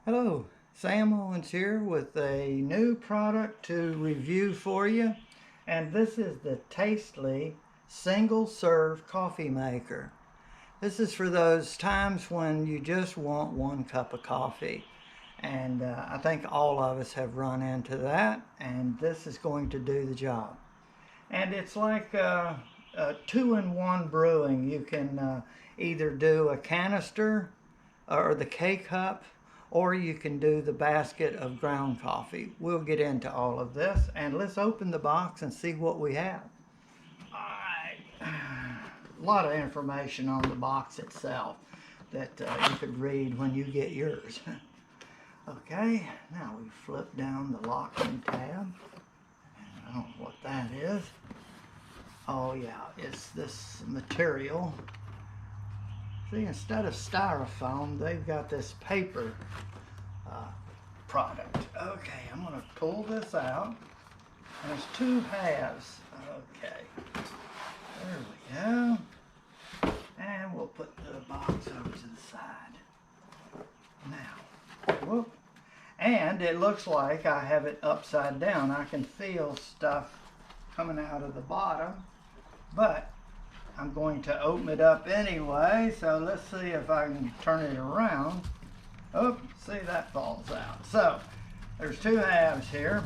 Hello, Sam Owens here with a new product to review for you. And this is the Tastyle single serve coffee maker. This is for those times when you just want one cup of coffee. And I think all of us have run into that, and this is going to do the job. And it's like a two-in-one brewing. You can either do a canister or the K-cup, or you can do the basket of ground coffee. We'll get into all of this, and let's open the box and see what we have. All right. A lot of information on the box itself that you could read when you get yours. Okay, now we flip down the locking tab. I don't know what that is. Oh yeah, it's this material. See, instead of styrofoam, they've got this paper product. Okay, I'm going to pull this out. And there's two halves. Okay, there we go. And we'll put the box over to the side. Now, whoop. And it looks like I have it upside down. I can feel stuff coming out of the bottom, but I'm going to open it up anyway, so let's see if I can turn it around. Oh, see, that falls out. So, there's two halves here,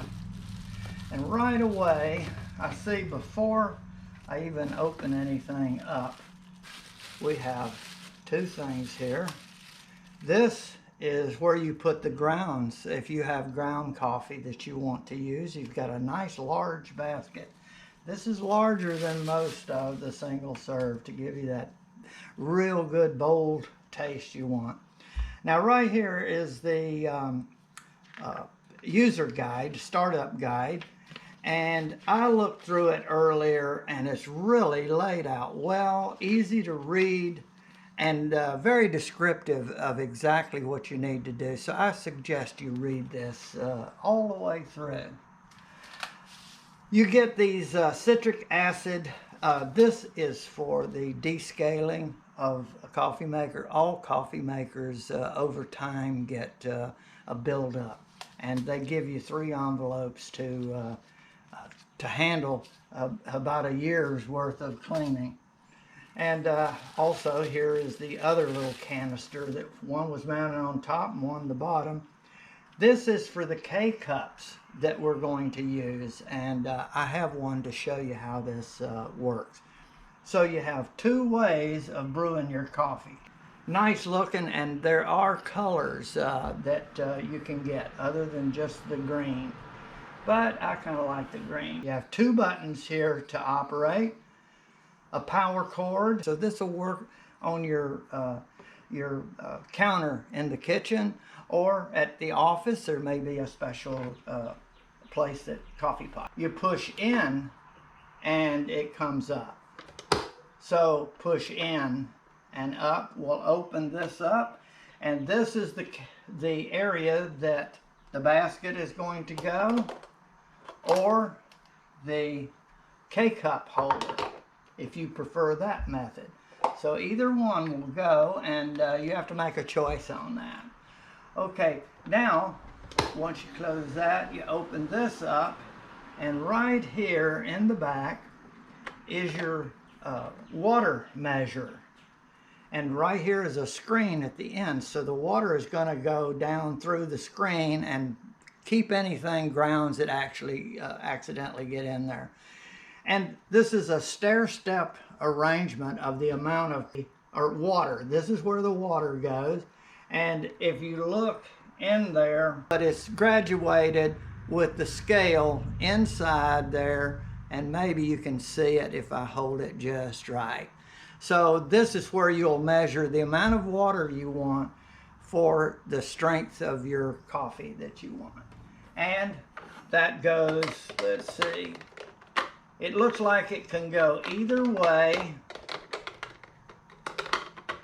and right away, I see before I even open anything up, we have two things here. This is where you put the grounds. If you have ground coffee that you want to use, you've got a nice large basket. This is larger than most of the single serve to give you that real good bold taste you want. Now right here is the user guide, startup guide, and I looked through it earlier and it's really laid out well, easy to read, and very descriptive of exactly what you need to do. So I suggest you read this all the way through. You get these citric acid. This is for the descaling of a coffee maker. All coffee makers over time get a buildup, and they give you 3 envelopes to handle about a year's worth of cleaning. And also here is the other little canister that one was mounted on top and one on the bottom. This is for the K-cups that we're going to use, and I have one to show you how this works. So you have 2 ways of brewing your coffee. Nice looking, and there are colors that you can get other than just the green. But I kind of like the green. You have 2 buttons here to operate. A power cord, so this will work on your counter in the kitchen, or at the office. There may be a special place that coffee pot. You push in and it comes up. So push in and up will open this up, and this is the area that the basket is going to go, or the K-cup holder, if you prefer that method. So either one will go, and you have to make a choice on that. Okay, now once you close that, you open this up, and right here in the back is your water measure. And right here is a screen at the end, so the water is going to go down through the screen and keep anything grounds that actually accidentally get in there. And this is a stair-step arrangement of the amount of water. This is where the water goes. And if you look in there, but it's graduated with the scale inside there, and maybe you can see it if I hold it just right. So this is where you'll measure the amount of water you want for the strength of your coffee that you want. And that goes, let's see, it looks like it can go either way.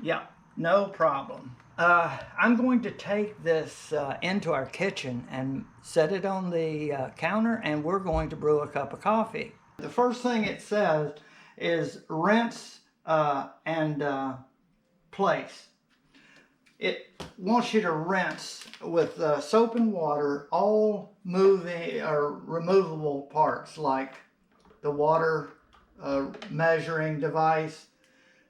Yeah, no problem. I'm going to take this into our kitchen and set it on the counter, and we're going to brew a cup of coffee. The first thing it says is rinse and place. It wants you to rinse with soap and water, all moving or removable parts like the water measuring device,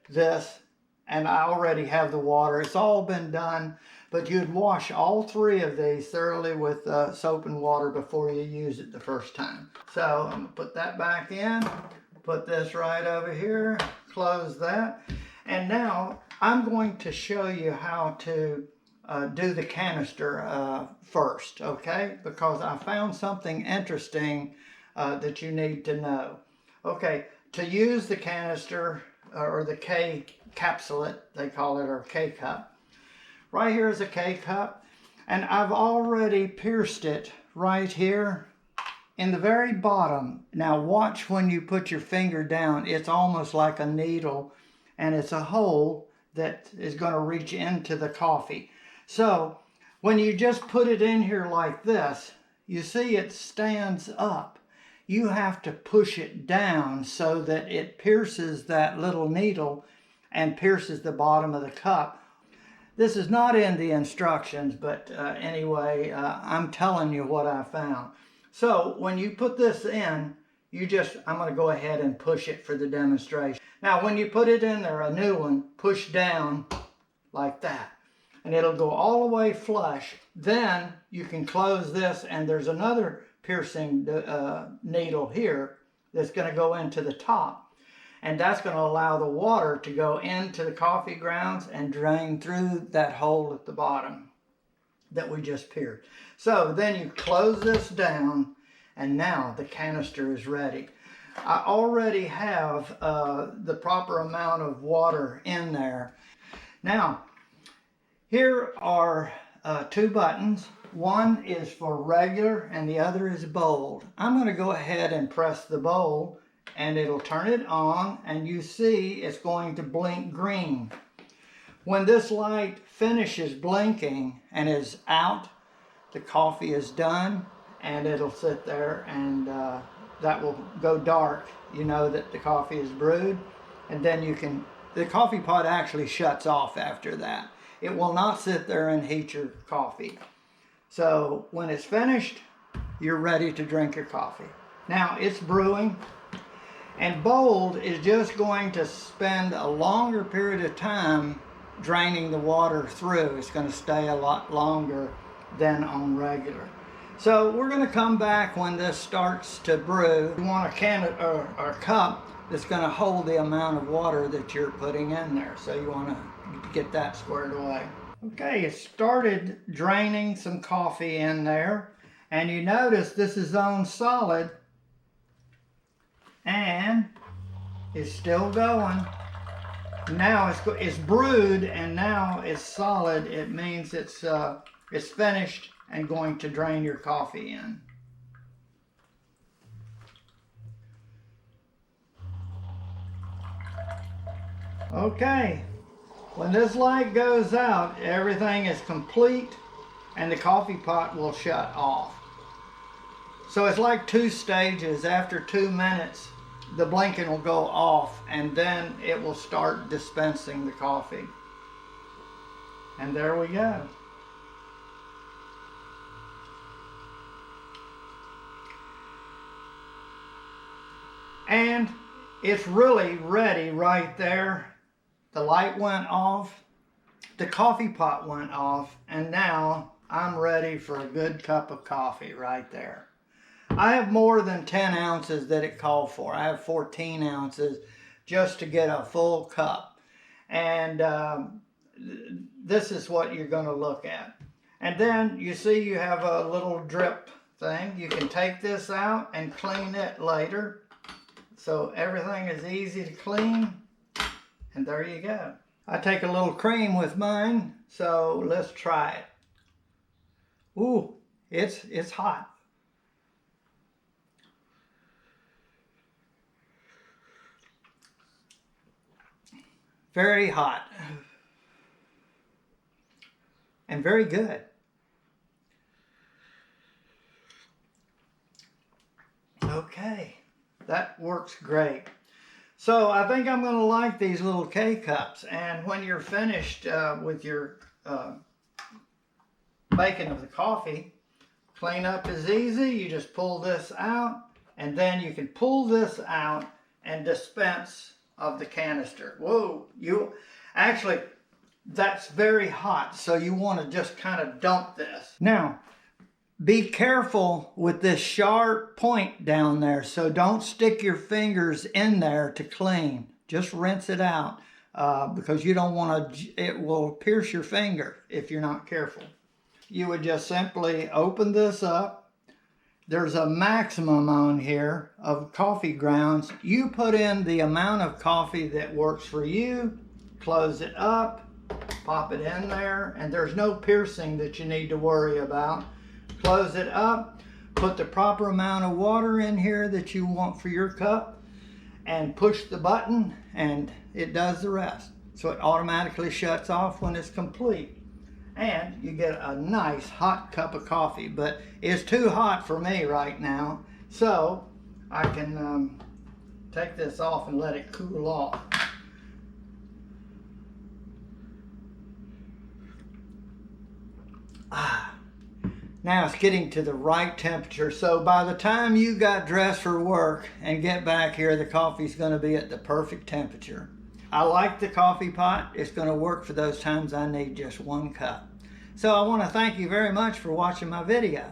this, and I already have the water. It's all been done, but you'd wash all three of these thoroughly with soap and water before you use it the first time. So I'm gonna put that back in, put this right over here, close that, and now I'm going to show you how to do the canister first, okay? Because I found something interesting that you need to know. Okay, to use the canister or the K capsulate, they call it, or K cup. Right here is a K cup, and I've already pierced it right here in the very bottom. Now watch when you put your finger down, it's almost like a needle, and it's a hole that is going to reach into the coffee. So when you just put it in here like this, you see it stands up. You have to push it down so that it pierces that little needle and pierces the bottom of the cup. This is not in the instructions, but anyway, I'm telling you what I found. So when you put this in, I'm going to go ahead and push it for the demonstration. Now when you put it in there, a new one, push down like that, and it'll go all the way flush. Then you can close this, and there's another piercing needle here that's going to go into the top, and that's going to allow the water to go into the coffee grounds and drain through that hole at the bottom that we just pierced. So then you close this down, and now the canister is ready. I already have the proper amount of water in there. Now here are two buttons. One is for regular and the other is bold. I'm going to go ahead and press the bold, and it'll turn it on, and you see it's going to blink green. When this light finishes blinking and is out, the coffee is done, and it'll sit there, and that will go dark. You know that the coffee is brewed, and then the coffee pot actually shuts off after that. It will not sit there and heat your coffee. So when it's finished, you're ready to drink your coffee. Now it's brewing, and bold is just going to spend a longer period of time draining the water through. It's going to stay a lot longer than on regular. So we're going to come back when this starts to brew. You want a cup that's going to hold the amount of water that you're putting in there. So you want to get that squared away. Okay, it started draining some coffee in there, and you notice this is on solid, and it's still going. Now it's brewed, and now it's solid. It means it's finished and going to drain your coffee in. Okay. When this light goes out, everything is complete, and the coffee pot will shut off. So it's like 2 stages. After 2 minutes, the blinking will go off, and then it will start dispensing the coffee. And there we go. And it's really ready right there. The light went off, the coffee pot went off, and now I'm ready for a good cup of coffee right there. I have more than 10 ounces that it called for. I have 14 ounces just to get a full cup. And this is what you're going to look at. And then you see you have a little drip thing. You can take this out and clean it later. So everything is easy to clean. And there you go. I take a little cream with mine, so let's try it. Ooh, it's hot. Very hot. And very good. Okay, that works great. So I think I'm going to like these little K-cups, and when you're finished with your making of the coffee. Cleanup is easy. You just pull this out, and then you can pull this out and dispense of the canister. Whoa, actually, that's very hot, so you want to just kind of dump this. Now, be careful with this sharp point down there, so don't stick your fingers in there to clean. Just rinse it out because you don't want to, it will pierce your finger if you're not careful. You would just simply open this up. There's a maximum on here of coffee grounds. You put in the amount of coffee that works for you, close it up, pop it in there, and there's no piercing that you need to worry about. Close it up, put the proper amount of water in here that you want for your cup, and push the button, and it does the rest. So it automatically shuts off when it's complete. And you get a nice hot cup of coffee, but it's too hot for me right now, so I can take this off and let it cool off. Now it's getting to the right temperature, so by the time you got dressed for work and get back here, the coffee's going to be at the perfect temperature. I like the coffee pot. It's going to work for those times I need just one cup. So I want to thank you very much for watching my video.